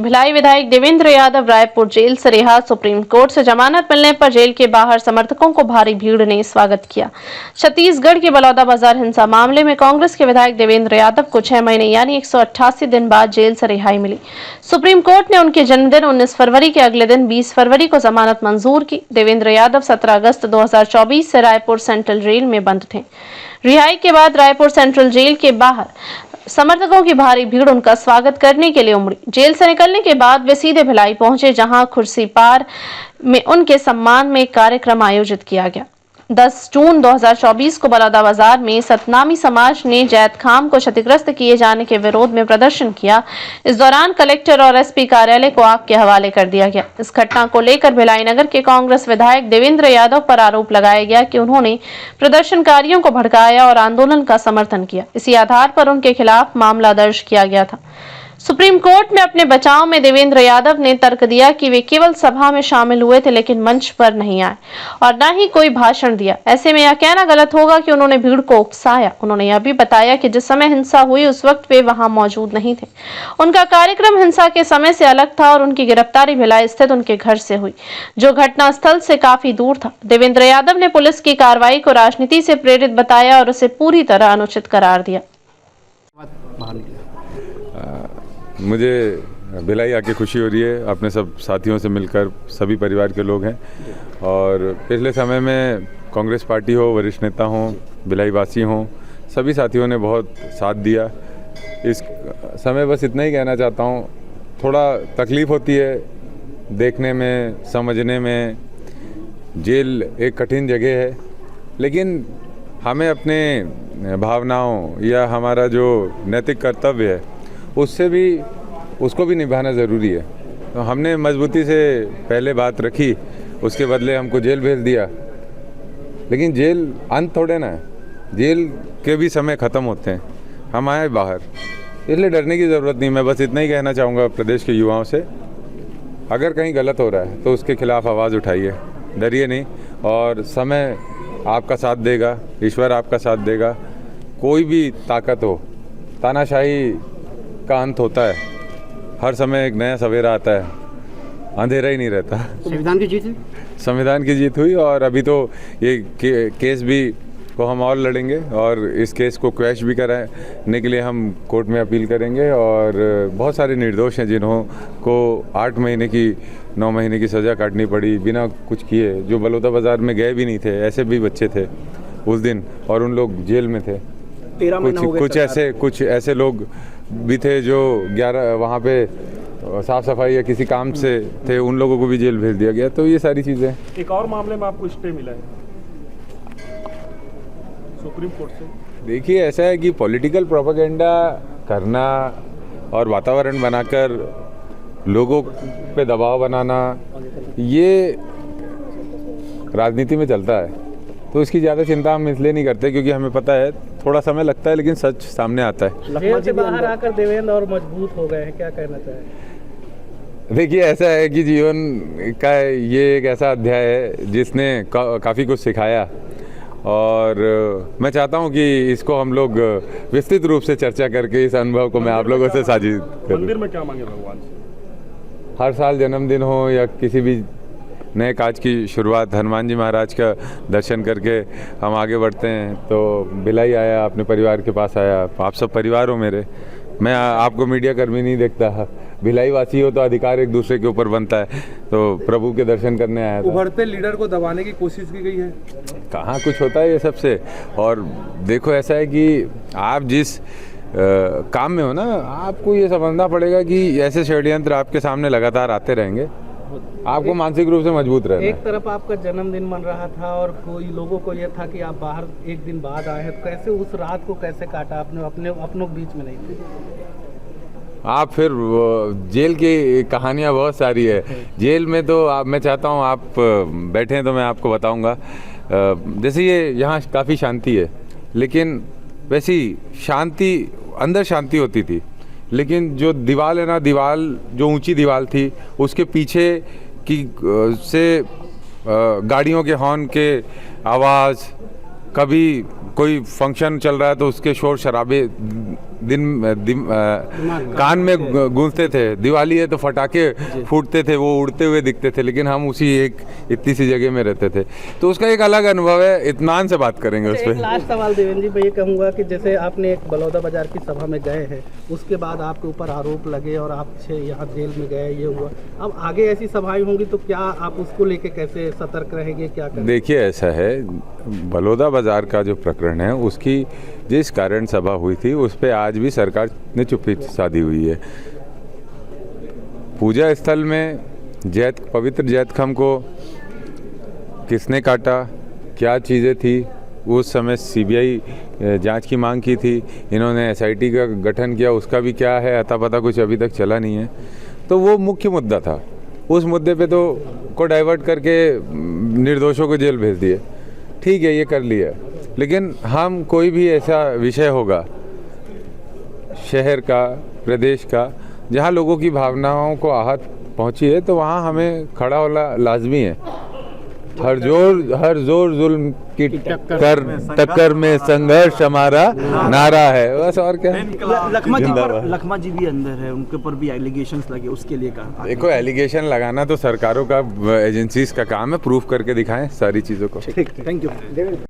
भिलाई विधायक देवेंद्र यादव रायपुर जेल से रिहा। सुप्रीम कोर्ट से जमानत मिलने पर जेल के बाहर समर्थकों को भारी भीड़ ने स्वागत किया। छत्तीसगढ़ के बलौदाबाजार हिंसा मामले में कांग्रेस के विधायक देवेंद्र यादव को 6 महीने यानी 188 दिन बाद जेल से रिहाई मिली। सुप्रीम कोर्ट ने उनके जन्मदिन 19 फरवरी के अगले दिन 20 फरवरी को जमानत मंजूर की। देवेंद्र यादव 17 अगस्त 2024 से रायपुर सेंट्रल जेल में बंद थे। रिहाई के बाद रायपुर सेंट्रल जेल के बाहर समर्थकों की भारी भीड़ उनका स्वागत करने के लिए उमड़ी। जेल से निकलने के बाद वे सीधे भिलाई पहुंचे, जहां कुर्सी पार में उनके सम्मान में कार्यक्रम आयोजित किया गया। 10 जून 2024 को बलौदाबाजार में सतनामी समाज ने जैत खाम को क्षतिग्रस्त किए जाने के विरोध में प्रदर्शन किया। इस दौरान कलेक्टर और एसपी कार्यालय को आग के हवाले कर दिया गया। इस घटना को लेकर भिलाई नगर के कांग्रेस विधायक देवेंद्र यादव पर आरोप लगाया गया कि उन्होंने प्रदर्शनकारियों को भड़काया और आंदोलन का समर्थन किया। इसी आधार पर उनके खिलाफ मामला दर्ज किया गया था। सुप्रीम कोर्ट में अपने बचाव में देवेंद्र यादव ने तर्क दिया कि वे केवल सभा में शामिल हुए थे, लेकिन मंच पर नहीं आए और न ही कोई भाषण दिया। ऐसे में यह कहना गलत होगा कि उन्होंने भीड़ को उकसाया। उन्होंने यह भी बताया कि जिस समय हिंसा हुई उस वक्त वे वहां मौजूद नहीं थे। उनका कार्यक्रम हिंसा के समय से अलग था और उनकी गिरफ्तारी भिलाई स्थित उनके घर से हुई, जो घटनास्थल से काफी दूर था। देवेंद्र यादव ने पुलिस की कार्रवाई को राजनीति से प्रेरित बताया और उसे पूरी तरह अनुचित करार दिया। मुझे भिलाई आके खुशी हो रही है, अपने सब साथियों से मिलकर। सभी परिवार के लोग हैं और पिछले समय में कांग्रेस पार्टी हो, वरिष्ठ नेता हों, भिलाई वासी हों, सभी साथियों ने बहुत साथ दिया। इस समय बस इतना ही कहना चाहता हूँ, थोड़ा तकलीफ़ होती है देखने में, समझने में। जेल एक कठिन जगह है, लेकिन हमें अपने भावनाओं या हमारा जो नैतिक कर्तव्य है उसको भी निभाना ज़रूरी है। तो हमने मजबूती से पहले बात रखी, उसके बदले हमको जेल भेज दिया। लेकिन जेल अंत थोड़े ना है, जेल के भी समय ख़त्म होते हैं। हम आए बाहर, इसलिए डरने की ज़रूरत नहीं। मैं बस इतना ही कहना चाहूँगा प्रदेश के युवाओं से, अगर कहीं गलत हो रहा है तो उसके खिलाफ़ आवाज़ उठाइए, डरिए नहीं। और समय आपका साथ देगा, ईश्वर आपका साथ देगा। कोई भी ताकत हो, तानाशाही का अंत होता है। हर समय एक नया सवेरा आता है, अंधेरा ही नहीं रहता। संविधान की जीत हुई? संविधान की जीत हुई और अभी तो ये केस भी को हम और लड़ेंगे और इस केस को क्वैश भी कराने के लिए हम कोर्ट में अपील करेंगे। और बहुत सारे निर्दोष हैं जिन्हों को 8 महीने की 9 महीने की सज़ा काटनी पड़ी बिना कुछ किए, जो बलौदाबाजार में गए भी नहीं थे। ऐसे भी बच्चे थे उस दिन और उन लोग जेल में थे। कुछ ऐसे लोग भी थे जो 11 वहाँ पे साफ सफाई या किसी काम से थे, उन लोगों को भी जेल भेज दिया गया। तो ये सारी चीज़ें। एक और मामले में आपको स्टे मिला है सुप्रीम कोर्ट से। देखिए, ऐसा है कि पॉलिटिकल प्रोपेगेंडा करना और वातावरण बनाकर लोगों पे दबाव बनाना, ये राजनीति में चलता है। तो इसकी ज़्यादा चिंता हम इसलिए नहीं करते क्योंकि हमें पता है थोड़ा समय लगता है, लेकिन सच सामने आता है। जेल से बाहर आकर देवेंद्र और मजबूत हो गए हैं, क्या कहना चाहें? देखिए, ऐसा है कि जीवन का ये एक ऐसा अध्याय है जिसने काफ़ी कुछ सिखाया और मैं चाहता हूँ कि इसको हम लोग विस्तृत रूप से चर्चा करके इस अनुभव को मैं आप लोगों से साझी करूँ। मंदिर में क्या मांगे भगवान से? हर साल जन्मदिन हो या किसी भी नए काज की शुरुआत, हनुमान जी महाराज का दर्शन करके हम आगे बढ़ते हैं। तो भिलाई आया, अपने परिवार के पास आया। आप सब परिवार हो मेरे। मैं आपको मीडिया कर्मी नहीं देखता, भिलाई वासी हो तो अधिकार एक दूसरे के ऊपर बनता है। तो प्रभु के दर्शन करने आया था। उभरते लीडर को दबाने की कोशिश की गई है। कहाँ कुछ होता है ये सबसे। और देखो, ऐसा है कि आप जिस काम में हो ना, आपको ये समझना पड़ेगा कि ऐसे षड्यंत्र आपके सामने लगातार आते रहेंगे। आपको मानसिक रूप से मजबूत रहना। एक तरफ आपका जन्मदिन मन रहा था और कोई लोगों को यह था कि आप बाहर एक दिन बाद आए हैं, तो कैसे उस रात को कैसे काटा? आपने अपनों के बीच में नहीं थे आप। फिर जेल की कहानियाँ बहुत सारी है। जेल में तो मैं चाहता हूँ आप बैठे हैं तो मैं आपको बताऊँगा। जैसे ये यहाँ काफ़ी शांति है, लेकिन वैसी शांति अंदर शांति होती थी, लेकिन जो दीवार है ना, दीवार जो ऊंची दीवार थी उसके पीछे की से गाड़ियों के हॉर्न के आवाज़, कभी कोई फंक्शन चल रहा है तो उसके शोर शराबे कान में गूंजते थे। दिवाली है तो फटाके फूटते थे, वो उड़ते हुए दिखते थे, लेकिन हम उसी एक इतनी सी जगह में रहते थे, तो उसका एक अलग अनुभव है। इत्मीनान से बात करेंगे उस एक पर। लास्ट सवाल देवेंद्र जी, मैं ये कहूँगा कि जैसे आपने एक बलौदा बाजार की सभा में गए हैं, उसके बाद आपके ऊपर आरोप लगे और आप यहाँ जेल में गए, ये हुआ। अब आगे ऐसी सभाएं होंगी तो क्या आप उसको लेके कैसे सतर्क रहेंगे, क्या करेंगे? देखिए, ऐसा है, बलौदा बाजार का जो प्रकरण है, उसकी जिस कारण सभा हुई थी उस पर आज भी सरकार ने चुप्पी साधी हुई है। पूजा स्थल में पवित्र जैतखम को किसने काटा, क्या चीज़ें थी, उस समय सीबीआई जांच की मांग की थी, इन्होंने एसआईटी का गठन किया, उसका भी क्या है अता पता कुछ अभी तक चला नहीं है। तो वो मुख्य मुद्दा था, उस मुद्दे पे तो को डाइवर्ट करके निर्दोषों को जेल भेज दिए। ठीक है, ये कर लिया, लेकिन हम कोई भी ऐसा विषय होगा शहर का, प्रदेश का, जहाँ लोगों की भावनाओं को आहत पहुँची है, तो वहाँ हमें खड़ा होना लाजमी है। हर जोर जुल्म की टक्कर में संघर्ष हमारा नारा है, बस। और क्या? लखमा जी भी अंदर है, उनके ऊपर भी एलिगेशंस लगे, उसके लिए कहा। देखो, एलिगेशन लगाना तो सरकारों का, एजेंसीज का काम है, प्रूफ करके दिखाएं सारी चीज़ों को। Thank you.